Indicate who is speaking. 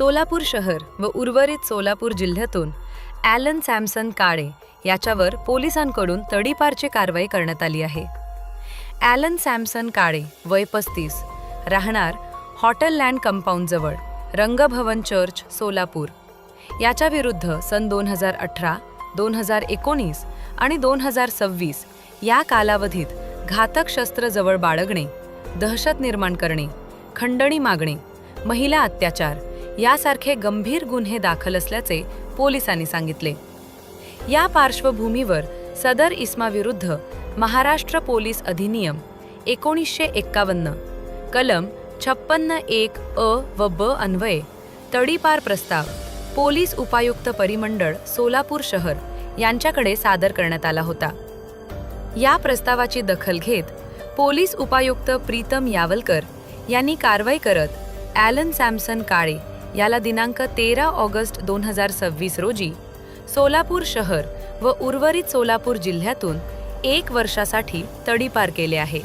Speaker 1: सोलापूर शहर व उर्वरित सोलापूर जिल्ह्यातून ॲलन सॅमसन काळे याच्यावर पोलिसांकडून तडीपारची कारवाई करण्यात आली आहे. ॲलन सॅमसन काळे, वय 35, राहणार हॉटेल लँड कंपाऊंडजवळ, रंगभवन चर्च, सोलापूर. याच्या विरुद्ध सन 2018, 2019 आणि 2026 या कालावधीत घातक शस्त्र जवळ बाळगणे, दहशत निर्माण करणे, खंडणी मागणे, महिला अत्याचार यासारखे गंभीर गुन्हे दाखल असल्याचे पोलिसांनी सांगितले. या पार्श्वभूमीवर सदर इसमाविरुद्ध महाराष्ट्र पोलीस अधिनियम 1951 कलम 56(1) अ व ब अन्वये तडीपार प्रस्ताव पोलीस उपायुक्त परिमंडळ सोलापूर शहर यांच्याकडे सादर करण्यात आला होता. या प्रस्तावाची दखल घेत पोलीस उपायुक्त प्रीतम यावलकर यांनी कारवाई करत ॲलन सॅमसन काळे याला दिनांक 13 ऑगस्ट 2026 रोजी सोलापूर शहर व उर्वरित सोलापूर जिल्ह्यातून 1 वर्षासाठी तडीपार केले आहे.